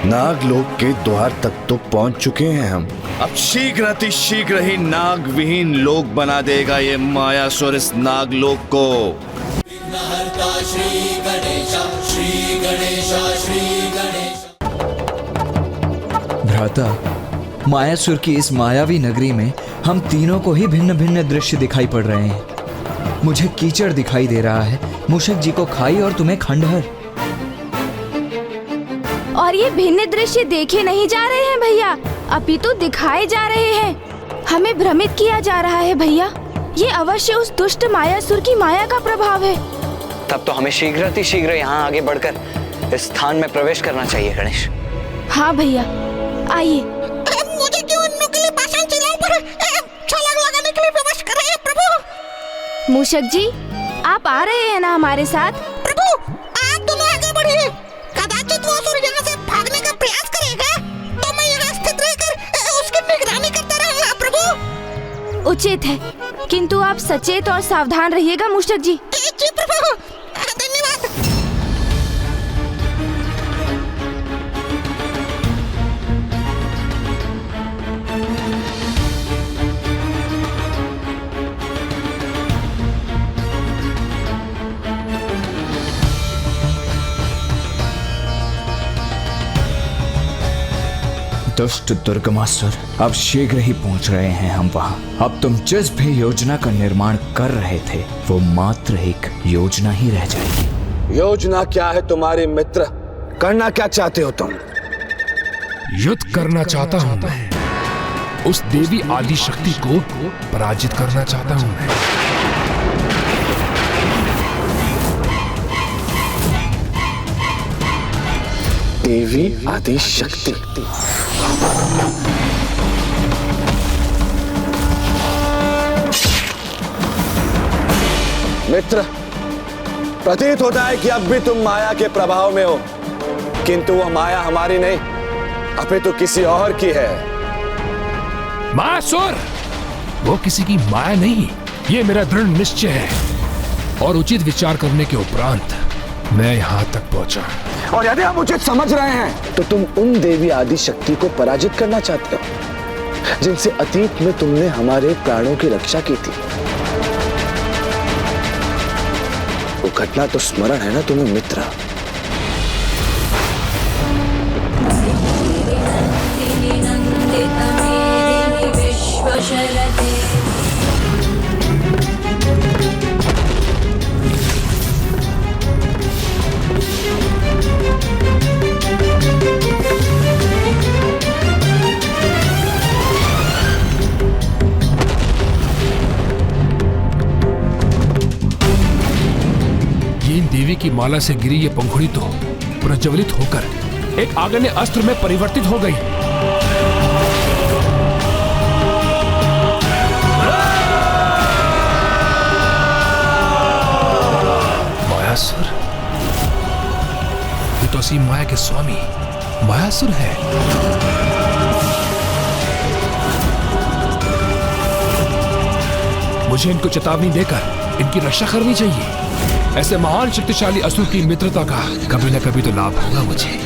नागलोक के द्वार तक तो पहुंच चुके हैं हम। अब शीघ्र ही नाग विहीन लोक बना देगा ये मायासुर इस नागलोक को। श्री गणेशा, श्री गणेशा, श्री गणेशा। भ्राता, मायासुर की इस मायावी नगरी में हम तीनों को ही भिन्न भिन्न दृश्य दिखाई पड़ रहे हैं। मुझे कीचड़ दिखाई दे रहा है, मूषक जी को खाई और तुम्हें खंडहर। और ये भिन्न दृश्य देखे नहीं जा रहे हैं भैया, अपितु दिखाए जा रहे हैं। हमें भ्रमित किया जा रहा है भैया। ये अवश्य उस दुष्ट मायासुर की माया का प्रभाव है। तब तो हमें शीघ्र यहाँ आगे बढ़कर इस स्थान में प्रवेश करना चाहिए गणेश। हाँ भैया, आइए। मुझे क्यों उन नुकीले पाषाण शिलाओं पर छलांग लगाने के लिए विवश कर रहे हैं प्रभु? मूषक जी, आप आ रहे हैं ना हमारे साथ? प्रभु, आप दोनों आगे बढ़िए। कदाचित वो असुर यहाँ से भागने का प्रयास करेगा, तो मैं यहाँ स्थित रहकर उसकी निगरानी करता रहूंगा प्रभु। उचित है, किंतु आप सचेत और सावधान रहिएगा मूषक जी। जी प्रभु, धन्यवाद। दुष्ट दुर्गमासुर, अब शीघ्र ही पहुंच रहे हैं हम वहां। अब तुम जिस भी योजना का निर्माण कर रहे थे वो मात्र एक योजना ही रह जाएगी। योजना क्या है तुम्हारे मित्र? करना क्या चाहते हो तुम? युद्ध करना चाहता हूं मैं। उस देवी आदि शक्ति को पराजित करना चाहता हूं मैं। देवी आदि शक्ति। मित्र, प्रतीत होता है कि अब भी तुम माया के प्रभाव में हो, किंतु वह माया हमारी नहीं, अपितु किसी और की है। मायासुर, वो किसी की माया नहीं, ये मेरा दृढ़ निश्चय है। और उचित विचार करने के उपरांत मैं यहाँ तक पहुंचा। और यदि हम उचित समझ रहे हैं तो तुम उन देवी आदि शक्ति को पराजित करना चाहते हो जिनसे अतीत में तुमने हमारे प्राणों की रक्षा की थी। वो घटना तो स्मरण है ना तुम्हें मित्र? देवी की माला से गिरी ये पंखुड़ी तो प्रज्वलित होकर एक आग्नेय अस्त्र में परिवर्तित हो गई। मायासुर, ये तो असीम माया के स्वामी मायासुर है। मुझे इनको चेतावनी देकर इनकी रक्षा करनी चाहिए। ऐसे महान शक्तिशाली असुर की मित्रता का कभी न कभी तो लाभ होगा मुझे।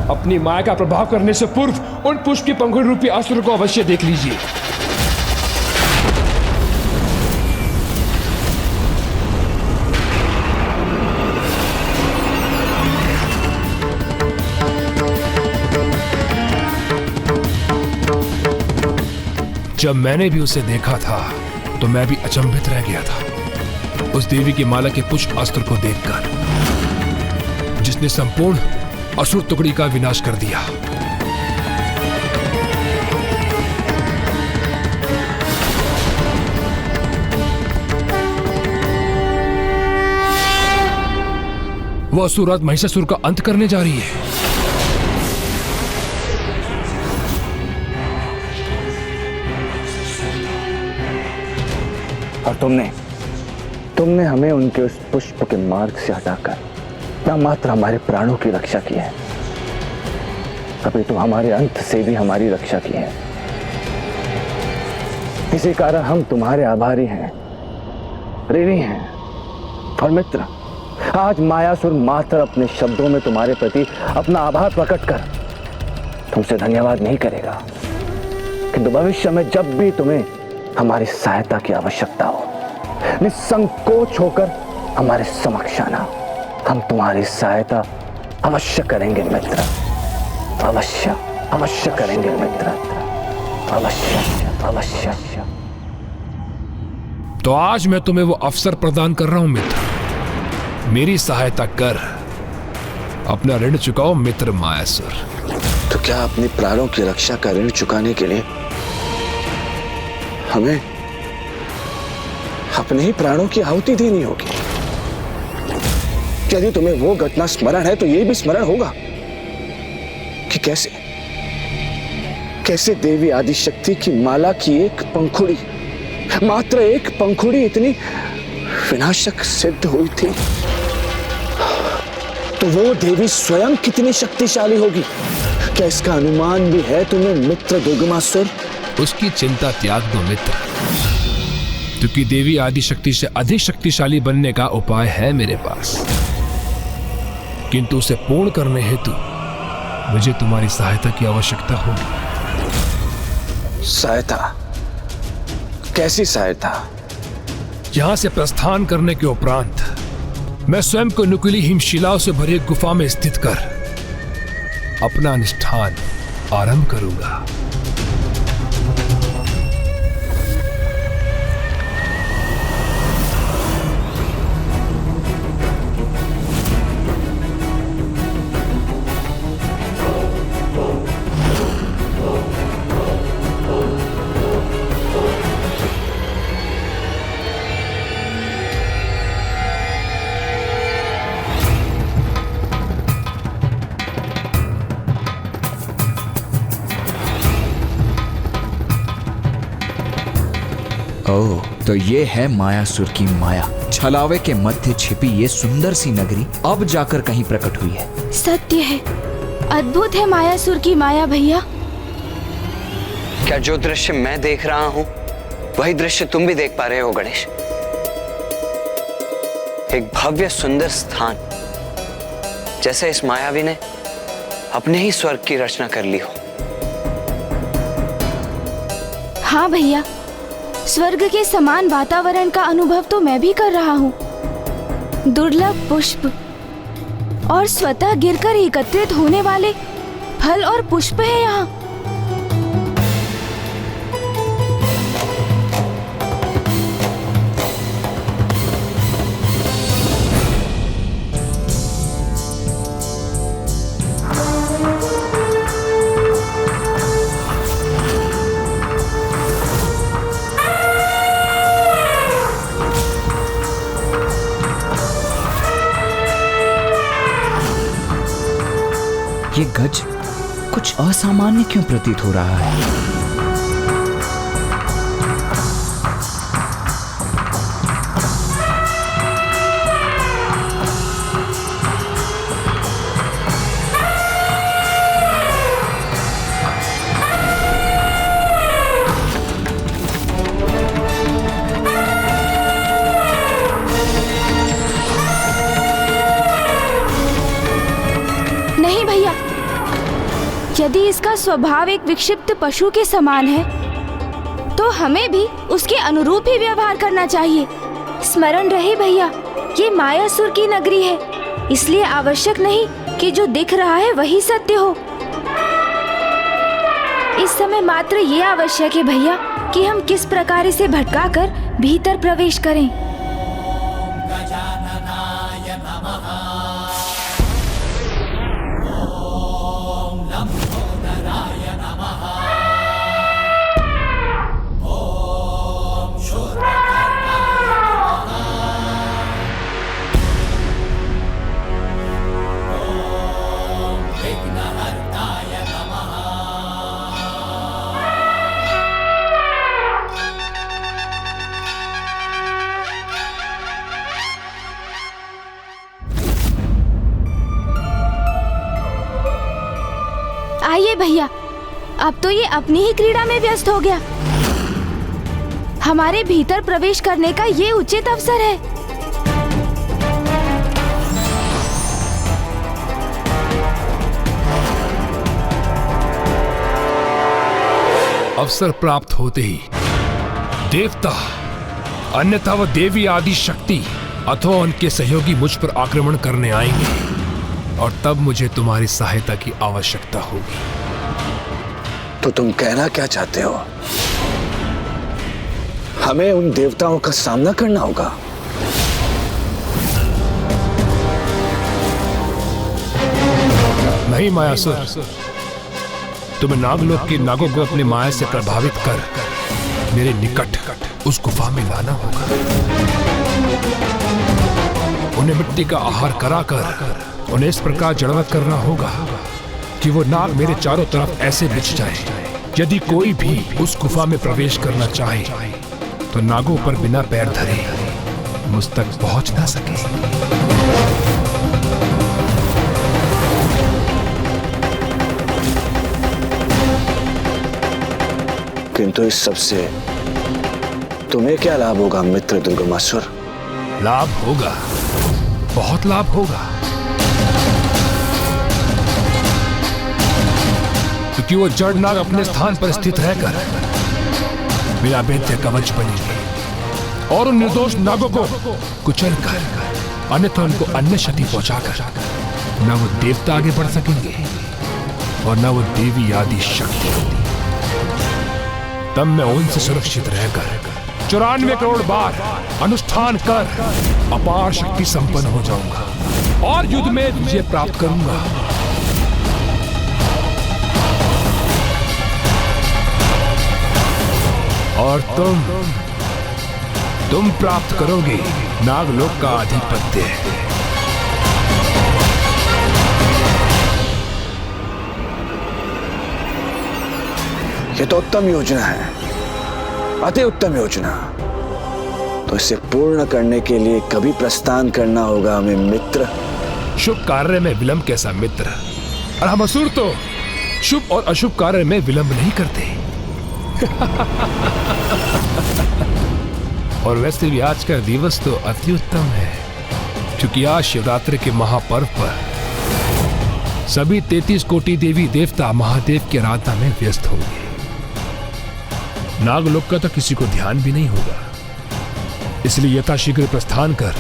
अपनी माया का प्रभाव करने से पूर्व उन पुष्प की पंखुड़ी रूपी असुर को अवश्य देख लीजिए। जब मैंने भी उसे देखा था तो मैं भी अचंभित रह गया था उस देवी की माला के पुष्प अस्त्र को देखकर, जिसने संपूर्ण असुर टुकड़ी का विनाश कर दिया। वह असुर महिषासुर का अंत करने जा रही है। और तुमने हमें उनके उस पुष्प के मार्ग से हटाकर न मात्र हमारे प्राणों की रक्षा की है, अभी तो हमारे अंत से भी हमारी रक्षा की है। इसी कारण हम तुम्हारे आभारी हैं, ऋणी हैं और मित्र। आज मायासुर मात्र अपने शब्दों में तुम्हारे प्रति अपना आभार प्रकट कर तुमसे धन्यवाद नहीं करेगा, किंतु भविष्य में जब भी तुम्हें हमारी सहायता की आवश्यकता हो, निसंकोच होकर हमारे समक्ष आना। हम तुम्हारी सहायता अवश्य करेंगे मित्र, अवश्य करेंगे मित्र, अवश्य। तो आज मैं तुम्हें वो अवसर प्रदान कर रहा हूं मित्र, मेरी सहायता कर, अपना ऋण चुकाओ मित्र मायासुर। तो क्या अपने प्राणों की रक्षा का ऋण चुकाने के लिए हमें अपने ही प्राणों की आहुति देनी होगी? यदि तुम्हें वो घटना स्मरण है तो यह भी स्मरण होगा कि कैसे देवी आदिशक्ति की माला की एक पंखुड़ी, मात्र एक पंखुड़ी इतनी विनाशक सिद्ध हुई थी, तो वो देवी स्वयं कितनी शक्तिशाली होगी, क्या इसका अनुमान भी है तुम्हें मित्र दुर्गमासुर? उसकी चिंता त्याग दो मित्र, क्योंकि देवी आदिशक्ति से अधिक शक्तिशाली बनने का उपाय है मेरे पास, किंतु उसे पूर्ण करने हेतु मुझे तुम्हारी सहायता की आवश्यकता होगी। सहायता? कैसी सहायता? यहां से प्रस्थान करने के उपरांत मैं स्वयं को नुकीली हिमशिलाओं से भरी गुफा में स्थित कर अपना अनुष्ठान आरंभ करूंगा। ओह, तो ये है मायासुर की माया। छलावे के मध्य छिपी ये सुंदर सी नगरी अब जाकर कहीं प्रकट हुई है। सत्य है, अद्भुत है मायासुर की माया भैया। क्या जो दृश्य मैं देख रहा हूं वही दृश्य तुम भी देख पा रहे हो गणेश? एक भव्य सुंदर स्थान, जैसे इस मायावी ने अपने ही स्वर्ग की रचना कर ली हो। हाँ भैया, स्वर्ग के समान वातावरण का अनुभव तो मैं भी कर रहा हूँ। दुर्लभ पुष्प और स्वतः गिरकर एकत्रित होने वाले फल और पुष्प है यहाँ। ये गज कुछ असामान्य क्यों प्रतीत हो रहा है? नहीं भैया, यदि इसका स्वभाव एक विक्षिप्त पशु के समान है तो हमें भी उसके अनुरूप ही व्यवहार करना चाहिए। स्मरण रहे भैया, ये मायासुर की नगरी है, इसलिए आवश्यक नहीं कि जो दिख रहा है वही सत्य हो। इस समय मात्र ये आवश्यक है भैया कि हम किस प्रकार इसे भटकाकर भीतर प्रवेश करें। आइए भैया, अब तो ये अपनी ही क्रीड़ा में व्यस्त हो गया। हमारे भीतर प्रवेश करने का ये उचित अवसर है। अवसर प्राप्त होते ही देवता, अन्यथा वह देवी आदि शक्ति अथवा उनके सहयोगी मुझ पर आक्रमण करने आएंगे और तब मुझे तुम्हारी सहायता की आवश्यकता होगी। तो तुम कहना क्या चाहते हो? हमें उन देवताओं का सामना करना होगा? नहीं मायासुर, तुम्हें नागलोक के नागों को अपनी माया से प्रभावित कर मेरे निकट उस गुफा में लाना होगा। उन्हें मिट्टी का आहार कराकर उन्हें इस प्रकार जड़वत करना होगा कि वो नाग मेरे चारों तरफ ऐसे बिछ जाए, यदि कोई भी उस गुफा में प्रवेश करना चाहे तो नागों पर बिना पैर धरे मुझ तक पहुंच ना सके। किंतु इस सब से तुम्हें क्या लाभ होगा मित्र दुर्गमासुर? लाभ होगा, बहुत लाभ होगा, क्योंकि वो जड़ नाग अपने स्थान पर स्थित रहकर मेरा वैद्य कवच बनेंगे और उन निर्दोष नागों को कुचल कर, अन्यथा उनको अन्य क्षति पहुंचाकर न वो देवता आगे बढ़ सकेंगे और न वो देवी आदि शक्ति। तब मैं उनसे सुरक्षित रहकर 94 करोड़ बार अनुष्ठान कर अपार शक्ति संपन्न हो जाऊंगा और युद्ध में विजय प्राप्त करूंगा। और तुम प्राप्त करोगे नागलोक का आधिपत्य। ये तो उत्तम योजना है, अति उत्तम योजना। तो इसे पूर्ण करने के लिए कभी प्रस्थान करना होगा हमें मित्र। शुभ कार्य में विलंब कैसा मित्र? और हम असुर तो शुभ और अशुभ कार्य में विलंब नहीं करते। और वैसे भी आज का दिवस तो अति उत्तम है, क्योंकि आज शिवरात्रि के महापर्व पर सभी 33 कोटि देवी देवता महादेव की आराधना में व्यस्त होंगे। नागलोक का तो किसी को ध्यान भी नहीं होगा, इसलिए यथाशीघ्र प्रस्थान कर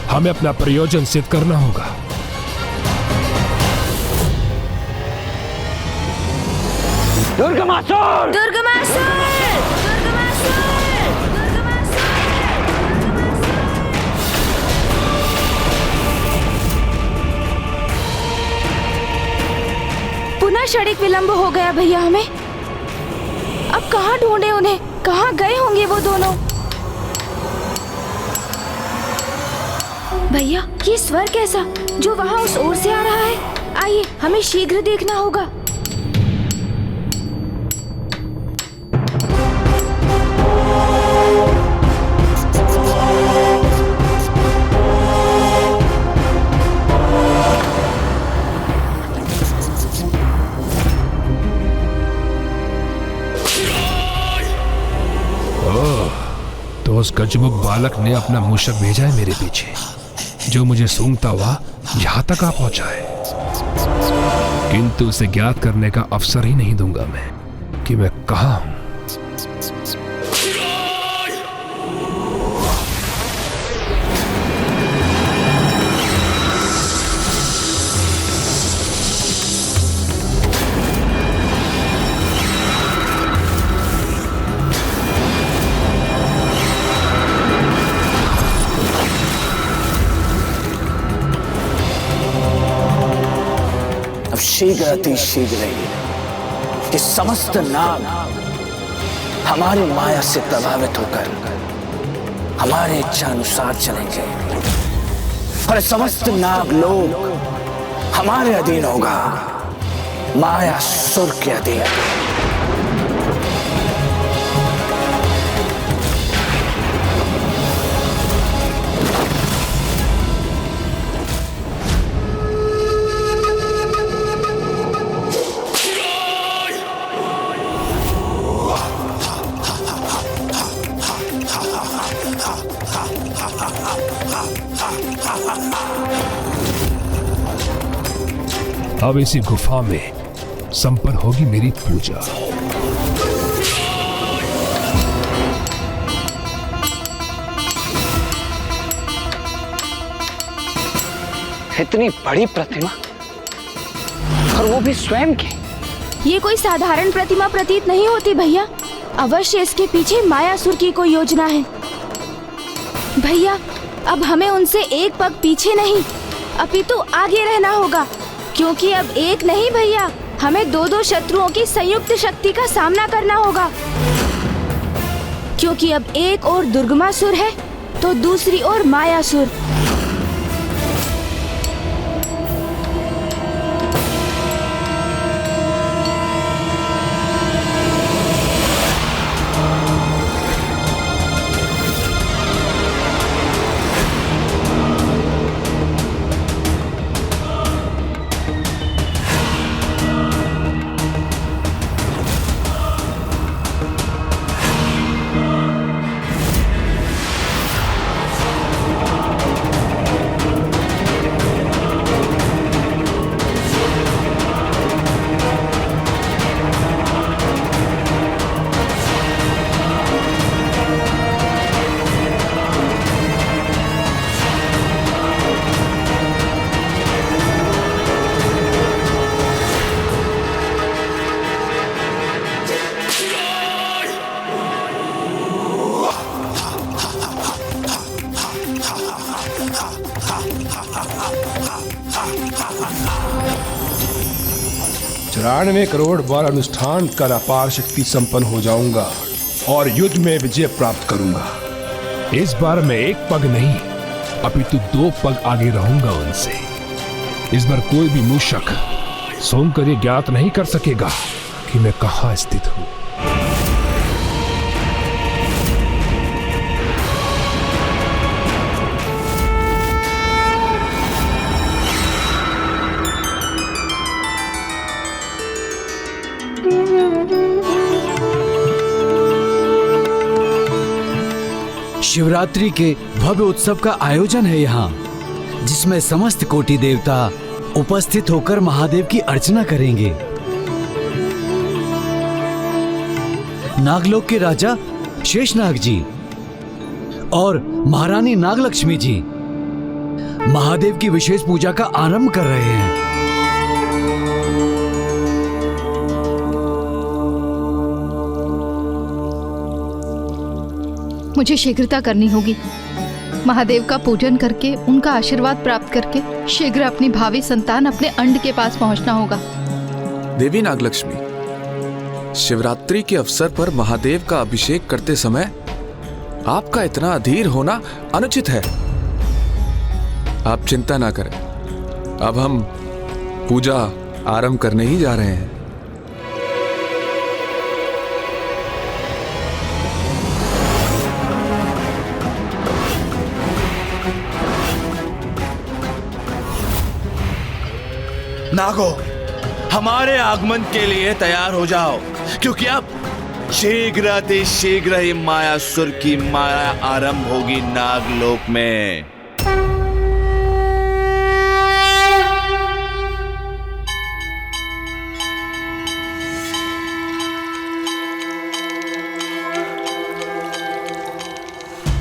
हमें अपना प्रयोजन सिद्ध करना होगा। दुर्गमासुर! दुर्गमासुर! पुनः क्षणिक विलंब हो गया भैया हमें। अब कहाँ ढूंढे उन्हें? कहाँ गए होंगे वो दोनों? भैया, ये स्वर कैसा जो वहाँ उस ओर से आ रहा है? आइए, हमें शीघ्र देखना होगा। तो उस गजमुख बालक ने अपना मूषक भेजा है मेरे पीछे, जो मुझे सूंघता हुआ यहां तक आ पहुंचा है। किंतु उसे ज्ञात करने का अवसर ही नहीं दूंगा मैं कि मैं कहां हूं। शीघ्र अति शीघ्र कि समस्त नाग हमारी माया से प्रभावित होकर हमारे इच्छा अनुसार चलेंगे और समस्त नाग लोग हमारे अधीन होगा, माया सुर के अधीन। अब इसी गुफा में संपन्न होगी मेरी पूजा। इतनी बड़ी प्रतिमा, और वो भी स्वयं की। ये कोई साधारण प्रतिमा प्रतीत नहीं होती भैया। अवश्य इसके पीछे मायासुर की कोई योजना है। भैया, अब हमें उनसे एक पग पीछे नहीं, अपितु आगे रहना होगा, क्योंकि अब एक नहीं भैया, हमें दो दो शत्रुओं की संयुक्त शक्ति का सामना करना होगा। क्योंकि अब एक ओर दुर्गमासुर है तो दूसरी ओर मायासुर। चौरानवे करोड़ बार अनुष्ठान कर अपार शक्ति संपन्न हो जाऊंगा और युद्ध में विजय प्राप्त करूंगा। इस बार मैं एक पग नहीं अपितु दो पग आगे रहूंगा उनसे। इस बार कोई भी मूषक सोमकर ये ज्ञात नहीं कर सकेगा कि मैं कहां स्थित हूं। शिवरात्रि के भव्य उत्सव का आयोजन है यहाँ, जिसमें समस्त कोटि देवता उपस्थित होकर महादेव की अर्चना करेंगे। नागलोक के राजा शेषनाग जी और महारानी नागलक्ष्मी जी महादेव की विशेष पूजा का आरंभ कर रहे हैं। मुझे शीघ्रता करनी होगी। महादेव का पूजन करके उनका आशीर्वाद प्राप्त करके शीघ्र अपनी भावी संतान अपने अंड के पास पहुंचना होगा। देवी नागलक्ष्मी, शिवरात्रि के अवसर पर महादेव का अभिषेक करते समय आपका इतना अधीर होना अनुचित है। आप चिंता ना करें, अब हम पूजा आरंभ करने ही जा रहे हैं। नागो, हमारे आगमन के लिए तैयार हो जाओ, क्योंकि अब शीघ्र ही मायासुर की माया आरंभ होगी नागलोक में।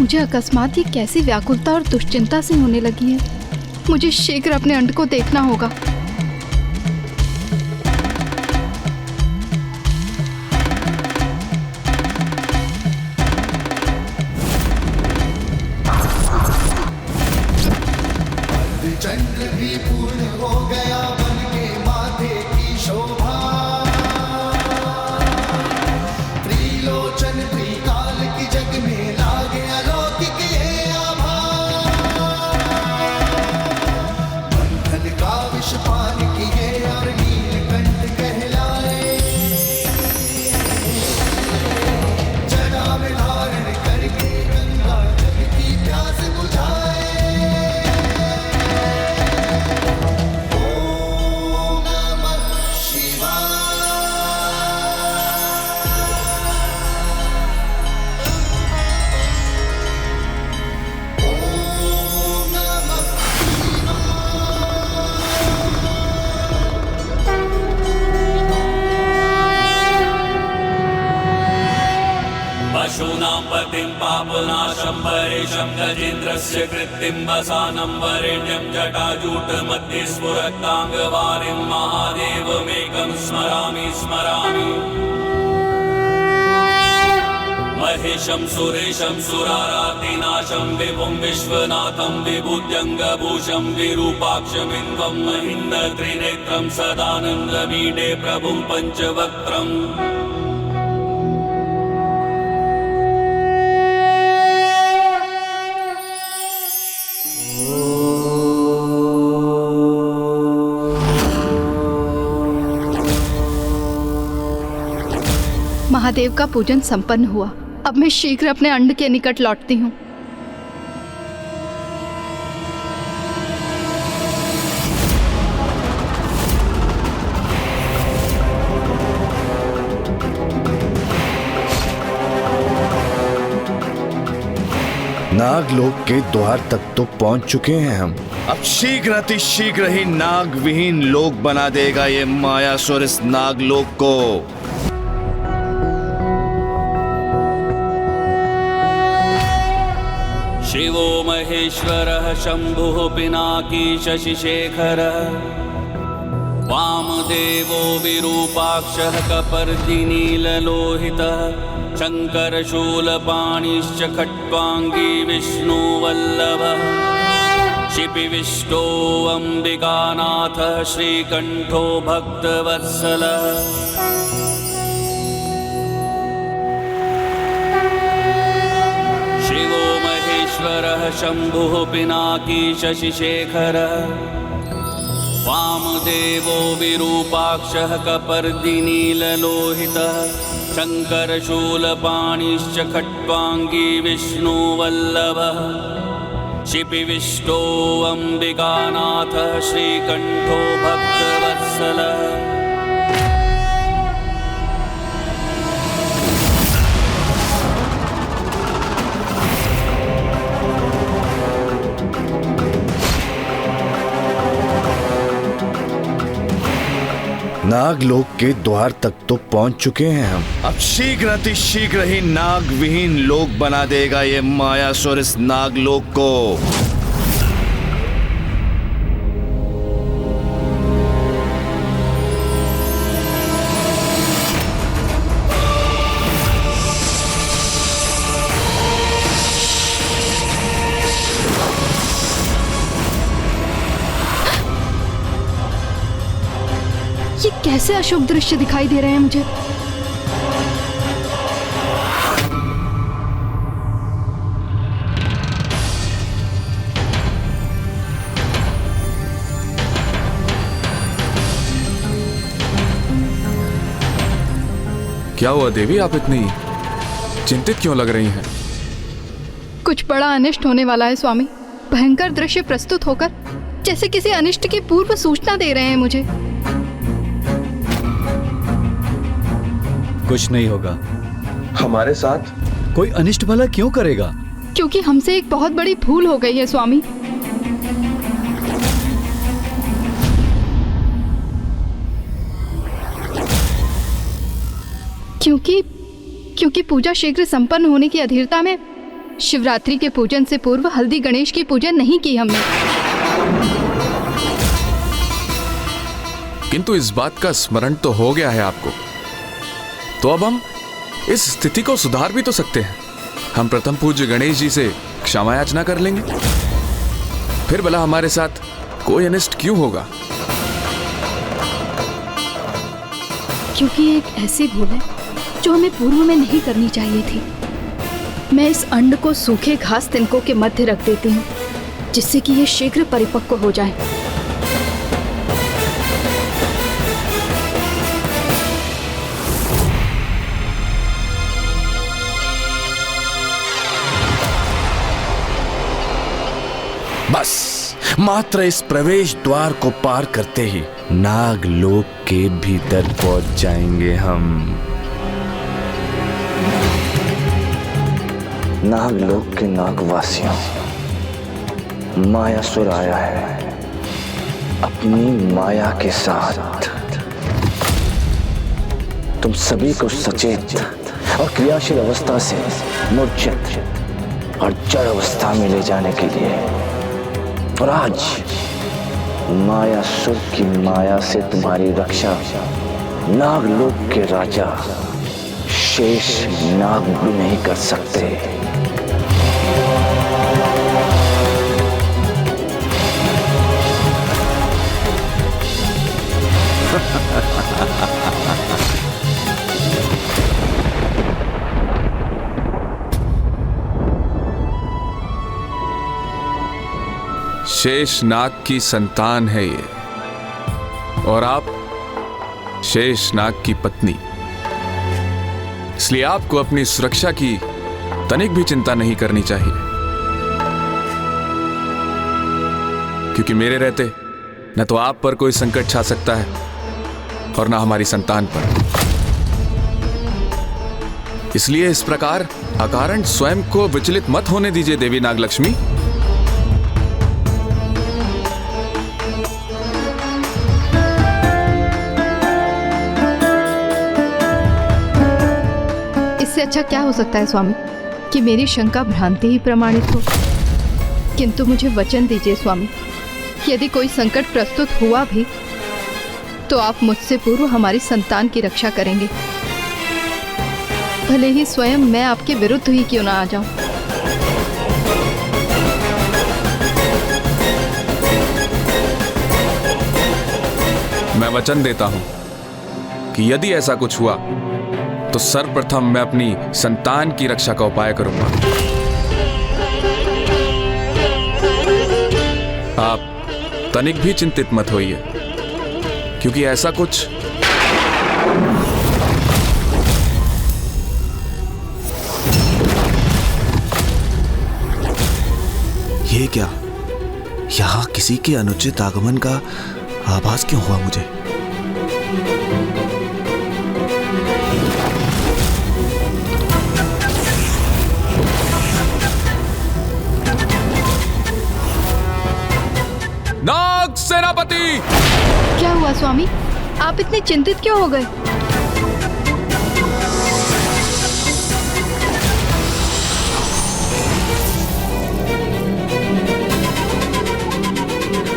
मुझे अकस्मात ही कैसी व्याकुलता और दुश्चिंता से होने लगी है। मुझे शीघ्र अपने अंड को देखना होगा। चंद्र भी पूर्ण हो गया बन के माथे की शोभा। त्रिलोचन त्रिकाल की जग में लागे अलौकिक ये आभा। बंधन का विष पान किए और नीलकंठ कहलाए। जटा में धारण करके गंगा जल की प्यास बुझाए। महेशं गजेन्द्रस्य कृत्तिं वसानं वरेण्यं जटाजूटमध्ये स्फुरत्ताङ्गवारिं महादेवमेकं स्मरामि स्मरामि महेशं सुरेशं सुरारातिनाशं विभुं विश्वनाथं विभूत्यङ्गभूषं विरूपाक्षमिन्द्वं महीन्द्र त्रिनेत्रं सदानन्दमीडे प्रभुं पञ्चवक्त्रम् महादेव का पूजन संपन्न हुआ। अब मैं शीघ्र अपने अंड के निकट लौटती हूँ। नागलोक के द्वार तक तो पहुंच चुके हैं हम। अब शीघ्र अतिशीघ्र ही नाग विहीन लोक बना देगा ये मायासुर इस नागलोक को। शिवो महेश्वरः शंभुः पिनाकी शशिशेखरः वामदेवो विरूपाक्षः कपर्दिनीललोहितः शङ्करशूलपाणिश्च खट्वाङ्गी विष्णुवल्लभः शिपिविष्टो अम्बिकानाथः श्रीकण्ठो भक्तवत्सलः शिवो महेश्वरः शंभुः पिनाकी शशिशेखरः वामदेवो विरूपाक्षः कपर्दिनीललोहितः शङ्करशूलपाणिश्च खट्वाङ्गी विष्णुवल्लभः शिपिविष्टो अम्बिकानाथः श्रीकण्ठो भक्तवत्सलः नागलोक के द्वार तक तो पहुंच चुके हैं हम। अब शीघ्र अतिशीघ्र ही नाग विहीन लोक बना देगा ये मायासुर इस नागलोक को। ये कैसे अशुभ दृश्य दिखाई दे रहे हैं मुझे। क्या हुआ देवी, आप इतनी चिंतित क्यों लग रही हैं? कुछ बड़ा अनिष्ट होने वाला है स्वामी। भयंकर दृश्य प्रस्तुत होकर जैसे किसी अनिष्ट की पूर्व सूचना दे रहे हैं मुझे। कुछ नहीं होगा। हमारे साथ कोई अनिष्ट भला क्यों करेगा? क्योंकि हमसे एक बहुत बड़ी भूल हो गई है स्वामी। क्योंकि पूजा शीघ्र संपन्न होने की अधीरता में शिवरात्रि के पूजन से पूर्व हल्दी गणेश की पूजन नहीं की हमने। किंतु इस बात का स्मरण तो हो गया है आपको, तो अब हम इस स्थिति को सुधार भी तो सकते हैं। हम प्रथम पूज्य गणेश जी से क्षमा याचना कर लेंगे, फिर भला हमारे साथ कोई अनिष्ट क्यों होगा? क्योंकि एक ऐसी भूल है जो हमें पूर्व में नहीं करनी चाहिए थी। मैं इस अंड को सूखे घास तिनकों के मध्य रख देती हूँ, जिससे कि ये शीघ्र परिपक्व हो जाए। बस मात्र इस प्रवेश द्वार को पार करते ही नागलोक के भीतर पहुंच जाएंगे हम। नागलोक के नागवासियों, मायासुर आया है अपनी माया के साथ। तुम सभी को सचेत और क्रियाशील अवस्था से मूर्छित और जड़ अवस्था में ले जाने के लिए। और आज मायासुर की माया से तुम्हारी रक्षा नागलोक के राजा शेष नाग भी नहीं कर सकते। शेष नाग की संतान है ये, और आप शेष नाग की पत्नी। इसलिए आपको अपनी सुरक्षा की तनिक भी चिंता नहीं करनी चाहिए, क्योंकि मेरे रहते न तो आप पर कोई संकट छा सकता है और न हमारी संतान पर। इसलिए इस प्रकार अकारण स्वयं को विचलित मत होने दीजिए देवी नागलक्ष्मी। इससे अच्छा क्या हो सकता है स्वामी कि मेरी शंका भ्रांति ही प्रमाणित हो। किंतु मुझे वचन दीजिए स्वामी, यदि कोई संकट प्रस्तुत हुआ भी तो आप मुझसे पूर्व हमारी संतान की रक्षा करेंगे, भले ही स्वयं मैं आपके विरुद्ध ही क्यों ना आ जाऊं। मैं वचन देता हूं कि यदि ऐसा कुछ हुआ तो सर्वप्रथम मैं अपनी संतान की रक्षा का उपाय करूंगा। आप तनिक भी चिंतित मत होइए, क्योंकि ऐसा कुछ ये क्या, यहाँ किसी के अनुचित आगमन का आभास क्यों हुआ मुझे? नाग सेनापति! क्या हुआ स्वामी, आप इतने चिंतित क्यों हो गए?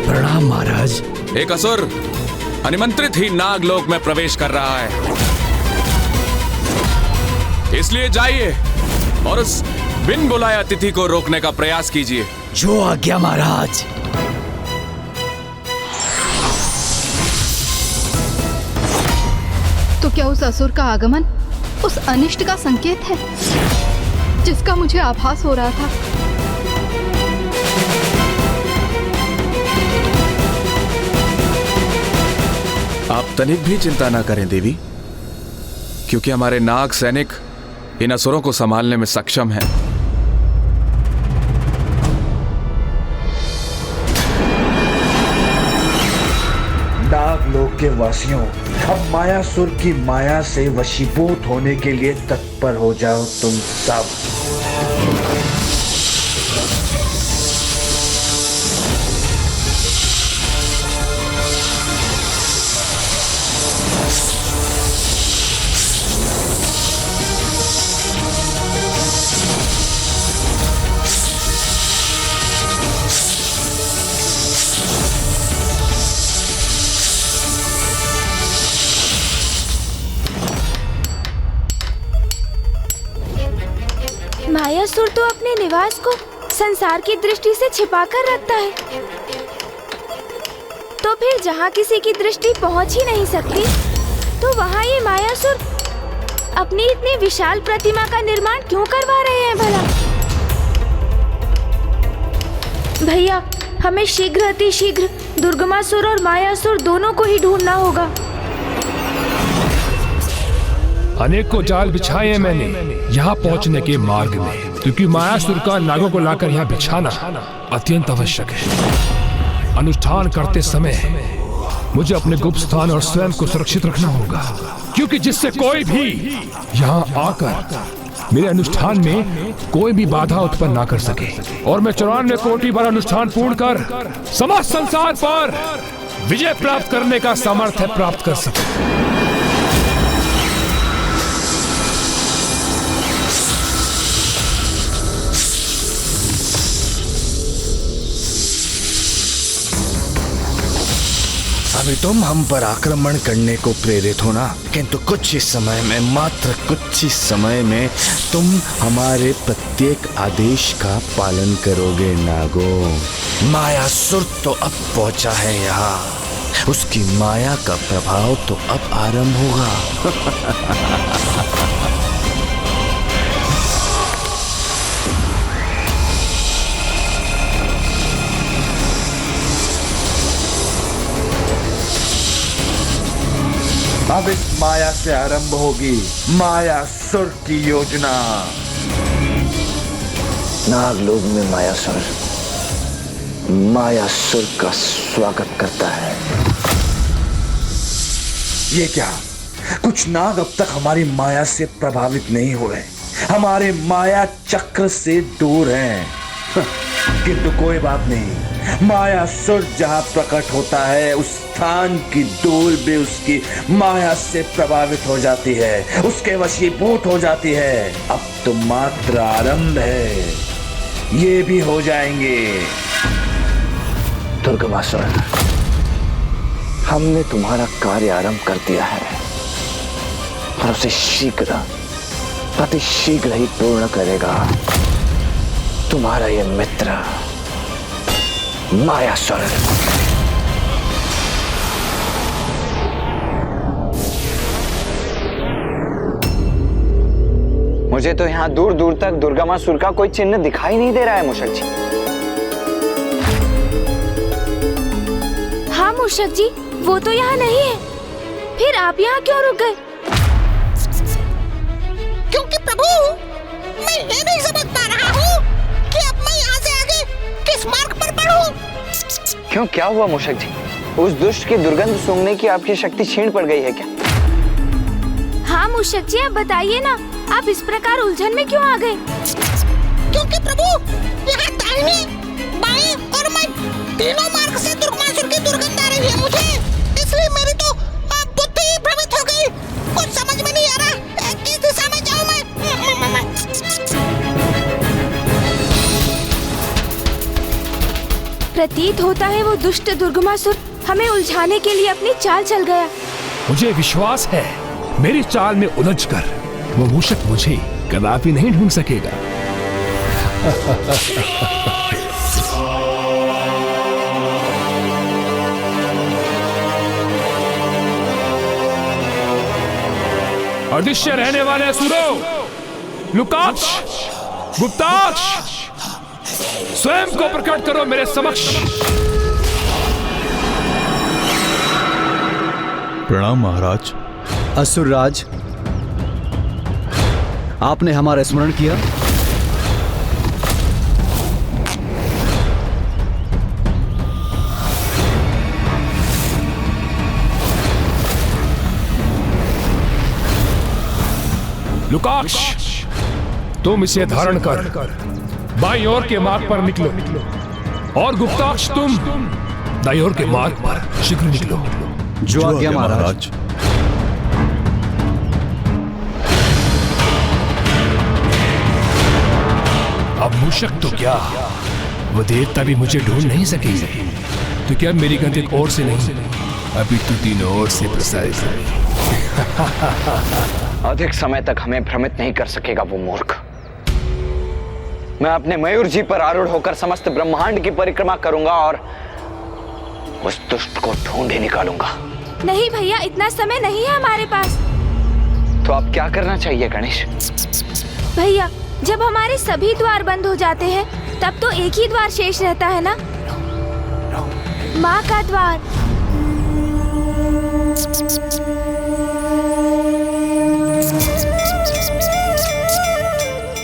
प्रणाम महाराज। एक असुर अनिमंत्रित ही नागलोक में प्रवेश कर रहा है, इसलिए जाइए और उस बिन बुलाए अतिथि को रोकने का प्रयास कीजिए। जो आज्ञा महाराज। तो क्या उस असुर का आगमन उस अनिष्ट का संकेत है जिसका मुझे आभास हो रहा था? आप तनिक भी चिंता ना करें देवी, क्योंकि हमारे नाग सैनिक इन असुरों को संभालने में सक्षम हैं। नागलोक के वासियों, अब मायासुर की माया से वशीभूत होने के लिए तत्पर हो जाओ तुम सब। मायासुर तो अपने निवास को संसार की दृष्टि से छिपाकर रखता है, तो फिर जहाँ किसी की दृष्टि पहुँच ही नहीं सकती, तो वहाँ ये मायासुर अपनी इतनी विशाल प्रतिमा का निर्माण क्यों करवा रहे हैं भला? भैया, हमें शीघ्र अतिशीघ्र दुर्गमासुर और मायासुर दोनों को ही ढूंढना होगा। अनेकों जाल बिछाए मैंने यहाँ पहुँचने के मार्ग में, क्योंकि मायासुर का नागों को लाकर यहाँ बिछाना अत्यंत आवश्यक है। अनुष्ठान करते समय मुझे अपने गुप्त स्थान और स्वयं को सुरक्षित रखना होगा, क्योंकि जिससे कोई भी यहाँ आकर मेरे अनुष्ठान में कोई भी बाधा उत्पन्न ना कर सके, और मैं 94 कोटि बार अनुष्ठान पूर्ण कर समस्त संसार पर विजय प्राप्त करने का सामर्थ्य प्राप्त कर सके। अभी तुम हम पर आक्रमण करने को प्रेरित हो ना, किंतु कुछ ही समय में, मात्र कुछ ही समय में तुम हमारे प्रत्येक आदेश का पालन करोगे नागो। मायासुर तो अब पहुंचा है यहाँ, उसकी माया का प्रभाव तो अब आरंभ होगा। अब इस माया से आरंभ होगी मायासुर की योजना। नागलोक में मायासुर का स्वागत करता है। ये क्या, कुछ नाग अब तक हमारी माया से प्रभावित नहीं हुए, हमारे माया चक्र से दूर हैं। किंतु कोई बात नहीं, मायासुर जहां प्रकट होता है उस स्थान की धूल भी उसकी माया से प्रभावित हो जाती है, उसके वशीभूत हो जाती है। अब तो मात्र आरंभ है, ये भी हो जाएंगे। दुर्गमासुर, हमने तुम्हारा कार्य आरंभ कर दिया है और उसे शीघ्र, अति शीघ्र ही पूर्ण करेगा तुम्हारा ये मित्र मायासुर। मुझे तो यहाँ दूर दूर तक दुर्गमासुर का कोई चिन्ह दिखाई नहीं दे रहा है मूषक जी। हाँ मूषक जी, वो तो यहाँ नहीं है। फिर आप यहाँ क्यों रुक गए? क्योंकि प्रभु, मैं ये नहीं समझ पा रहा हूँ कि अब मैं यहाँ से आगे किस मार्ग पर बढ़ूँ। क्यों, क्या हुआ मूषक जी? उस दुष्ट की दुर्गंध सूंघने की आपकी शक्ति क्षीण पड़ गई है क्या? हाँ मूषक जी, आप बताइए ना, आप इस प्रकार उलझन में क्यों आ गए? क्योंकि प्रभु, यहाँ दाहिने, बाएं और मैं तीनों मार्ग से दुर्गमासुर की दुर्गंध आ रही है मुझे, इसलिए मेरी तो बुद्धि भ्रमित हो गई। कुछ समझ में नहीं आ रहा किस दिशा में जाऊँ मैं। प्रतीत होता है वो दुष्ट दुर्गमासुर हमें उलझाने के लिए अपनी चाल चल गया। मुझे विश्वास है मेरी चाल में उलझकर वो मूषक मुझे कदापि नहीं ढूंढ सकेगा। अदृश्य रहने वाले असुरों, लुकाक्ष, गुप्ताक्ष, स्वयं को प्रकट करो मेरे समक्ष। प्रणाम महाराज। असुरराज, आपने हमारा स्मरण किया। लुकाक्ष, तुम इसे धारण कर बाईं ओर के मार्ग पर निकलो, और गुप्ताक्ष तुम दाईं ओर के मार्ग पर शीघ्र निकलो। जो आज्ञा महाराज। अब मूषक तो क्या, वो देवता भी मुझे ढूंढ नहीं सकेगी। तो क्या मेरी गंध एक ओर से नहीं, अभी तो तीनों ओर से प्रसारित है। अधिक समय तक हमें भ्रमित नहीं कर सकेगा वो मूर्ख। मैं अपने मयूर जी पर आरूढ़ होकर समस्त ब्रह्मांड की परिक्रमा करूंगा और उस दुष्ट को ढूंढ ही निकालूंगा। नहीं भैया, इतना समय नहीं है हमारे पास। तो अब क्या करना चाहिए गणेश? भैया, जब हमारे सभी द्वार बंद हो जाते हैं तब तो एक ही द्वार शेष रहता है ना, माँ का द्वार।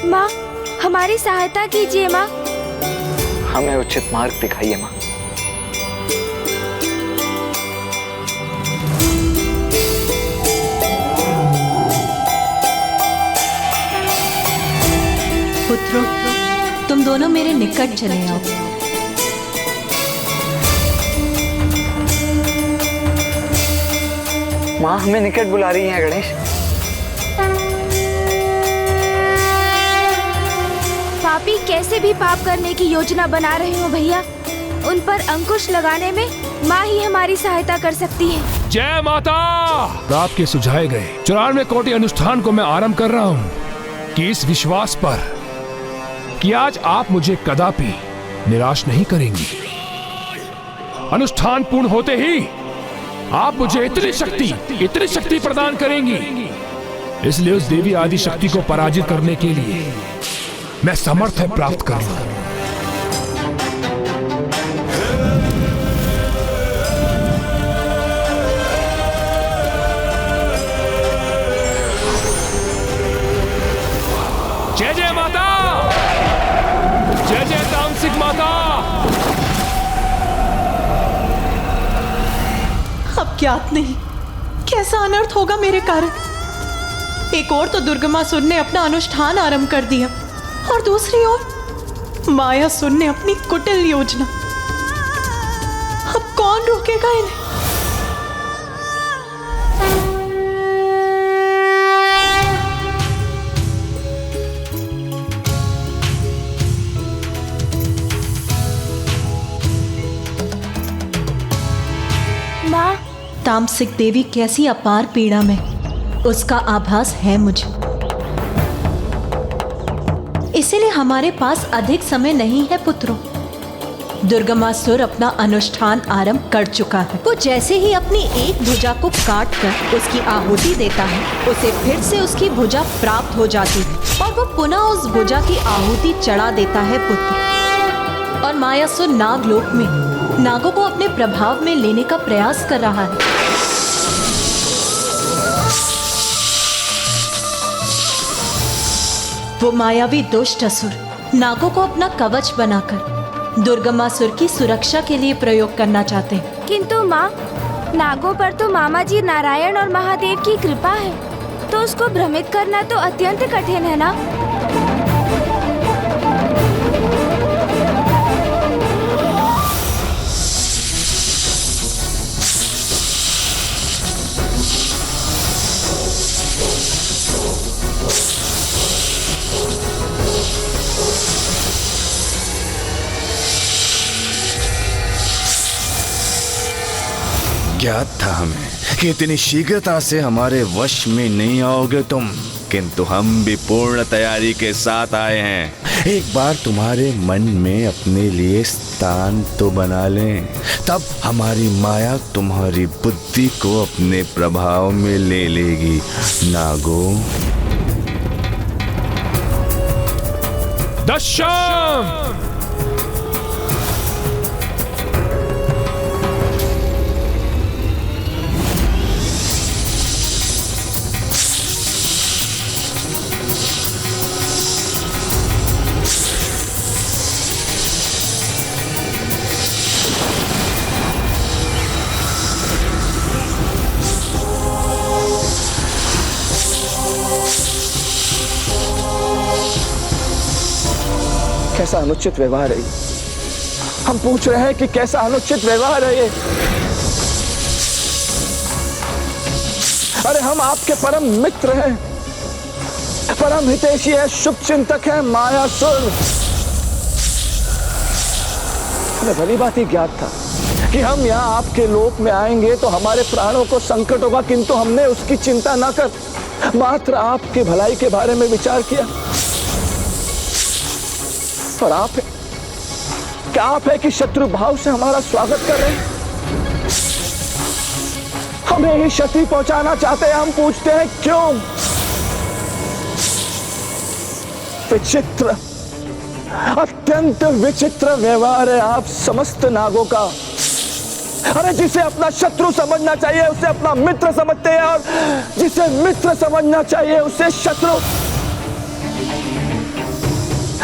माँ, हमारी सहायता कीजिए माँ। हमें उचित मार्ग दिखाइए माँ। पुत्रों, तुम दोनों मेरे निकट चले आओ। माँ हमें निकट बुला रही हैं गणेश। पापी कैसे भी पाप करने की योजना बना रहे हो भैया, उन पर अंकुश लगाने में माँ ही हमारी सहायता कर सकती है। जय माता। आपके सुझाए गए 94 कोटि अनुष्ठान को मैं आरंभ कर रहा हूँ कि इस विश्वास पर कि आज आप मुझे कदापि निराश नहीं करेंगी। अनुष्ठान पूर्ण होते ही आप मुझे इतनी शक्ति प्रदान करेंगी, इसलिए उस देवी आदि शक्ति को पराजित करने के लिए मैं समर्थ है प्राप्त कर लूं। जय जय माता, जय जय तामसिक माता। अब ज्ञात नहीं कैसा अनर्थ होगा मेरे कारण। एक और तो दुर्गमासुर ने अपना अनुष्ठान आरंभ कर दिया और दूसरी ओर मायासुर ने अपनी कुटिल योजना। अब कौन रोकेगा इन्हें? माँ, तामसिक देवी कैसी अपार पीड़ा में, उसका आभास है मुझे। इसीलिए हमारे पास अधिक समय नहीं है पुत्रों। दुर्गमासुर अपना अनुष्ठान आरंभ कर चुका है। वो जैसे ही अपनी एक भुजा को काट कर उसकी आहुति देता है, उसे फिर से उसकी भुजा प्राप्त हो जाती है और वो पुनः उस भुजा की आहुति चढ़ा देता है पुत्र। और मायासुर नागलोक में नागों को अपने प्रभाव में लेने का प्रयास कर रहा है। वो मायावी दुष्ट असुर नागों को अपना कवच बनाकर दुर्गमासुर की सुरक्षा के लिए प्रयोग करना चाहते हैं। किंतु माँ, नागों पर तो मामा जी नारायण और महादेव की कृपा है, तो उसको भ्रमित करना तो अत्यंत कठिन है ना। ज्ञात था हमें कि इतनी शीघ्रता से हमारे वश में नहीं आओगे तुम, किंतु हम भी पूर्ण तैयारी के साथ आए हैं। एक बार तुम्हारे मन में अपने लिए स्थान तो बना लें, तब हमारी माया तुम्हारी बुद्धि को अपने प्रभाव में ले लेगी। नागो, दशम। कैसा अनुचित व्यवहार है ये? हम पूछ रहे हैं कि कैसा अनुचित व्यवहार है ये? अरे हम आपके परम मित्र हैं, परम हितैषी है, शुभ चिंतक है मायासुर। हमें भली बात ही ज्ञात था कि हम यहाँ आपके लोक में आएंगे तो हमारे प्राणों को संकट होगा, किंतु हमने उसकी चिंता न कर मात्र आपके भलाई के बारे में विचार किया। और आप है, क्या आप है कि शत्रु भाव से हमारा स्वागत कर रहे हैं? हमें ही क्षति पहुंचाना चाहते हैं। हम पूछते हैं क्यों? विचित्र, अत्यंत विचित्र व्यवहार है आप समस्त नागों का। अरे जिसे अपना शत्रु समझना चाहिए उसे अपना मित्र समझते हैं, और जिसे मित्र समझना चाहिए उसे शत्रु।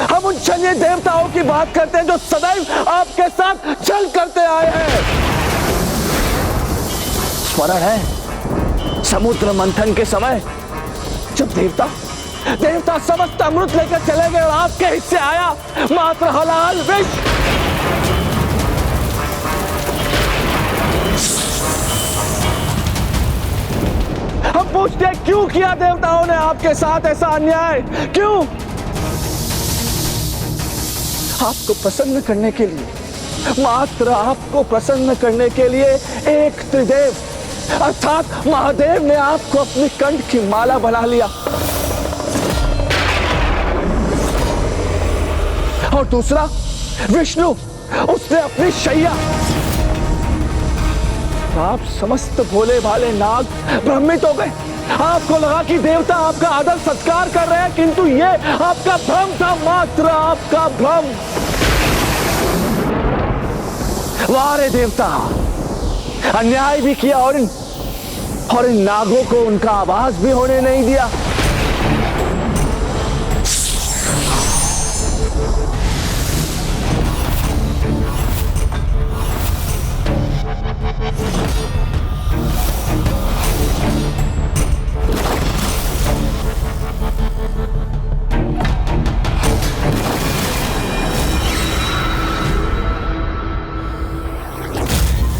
हम उन छलिए देवताओं की बात करते हैं जो सदैव आपके साथ छल करते आए हैं। स्मरण है समुद्र मंथन के समय जब देवता समस्त अमृत लेकर चले गए और आपके हिस्से आया मात्र हलाल विष। हम पूछते हैं क्यों किया देवताओं ने आपके साथ ऐसा अन्याय? क्यों? आपको प्रसन्न करने के लिए, मात्र आपको प्रसन्न करने के लिए एक त्रिदेव अर्थात महादेव ने आपको अपनी कंठ की माला बना लिया, और दूसरा विष्णु, उसने अपनी शैया। आप समस्त भोले भाले नाग भ्रमित हो गए। आपको लगा कि देवता आपका आदर सत्कार कर रहे हैं, किंतु ये आपका भ्रम था, मात्र आपका भ्रम। वाह रे देवता, अन्याय भी किया और इन नागों को उनका आवाज भी होने नहीं दिया।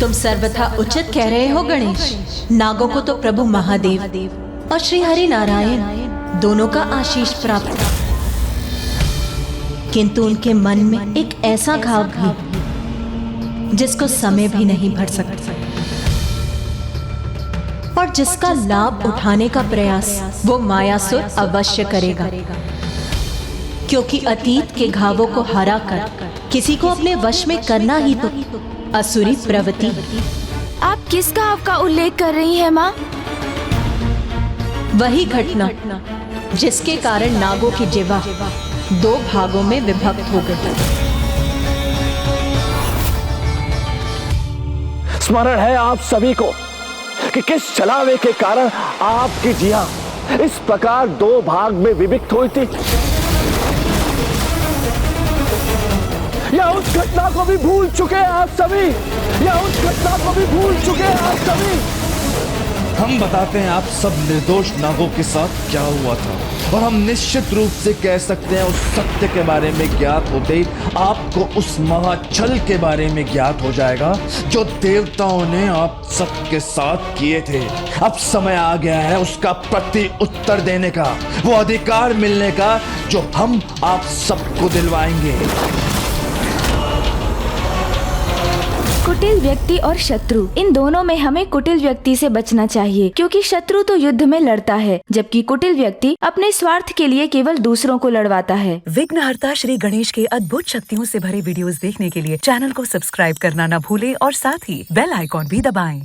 तुम सर्वथा उचित कह रहे हो गणेश। नागों को तो प्रभु महादेव और श्री हरि नारायण दोनों का आशीष प्राप्त, किंतु उनके मन में एक ऐसा घाव भी जिसको समय भी नहीं भर सकता, और जिसका लाभ उठाने का प्रयास वो मायासुर अवश्य करेगा, क्योंकि अतीत के घावों को हरा कर किसी को अपने वश में करना ही तो असुरी प्रवृत्ति। आप किस घाव का उल्लेख कर रही हैं माँ? वही घटना जिसके कारण नागों की जिह्वा 2 भागों में विभक्त हो गई। स्मरण है आप सभी को कि किस छलावे के कारण आपकी जिह्वा इस प्रकार 2 भाग में विभक्त हुई थी। या उस घटना को भी भूल चुके हैं आप सभी? या उस घटना को भी भूल चुके हैं आप सभी? हम बताते हैं आप सब निर्दोष नागों के साथ क्या हुआ था, और हम निश्चित रूप से कह सकते हैं उस सत्य के बारे में ज्ञात होते ही आपको उस महाछल के बारे में ज्ञात हो जाएगा जो देवताओं ने आप सबके साथ किए थे। अब समय आ गया है उसका प्रति उत्तर देने का, वो अधिकार मिलने का जो हम आप सबको दिलवाएंगे। कुटिल व्यक्ति और शत्रु, इन दोनों में हमें कुटिल व्यक्ति से बचना चाहिए, क्योंकि शत्रु तो युद्ध में लड़ता है, जबकि कुटिल व्यक्ति अपने स्वार्थ के लिए केवल दूसरों को लड़वाता है। विघ्नहर्ता श्री गणेश के अद्भुत शक्तियों से भरे वीडियोस देखने के लिए चैनल को सब्सक्राइब करना न भूलें और साथ ही बेल आइकॉन भी दबाएं।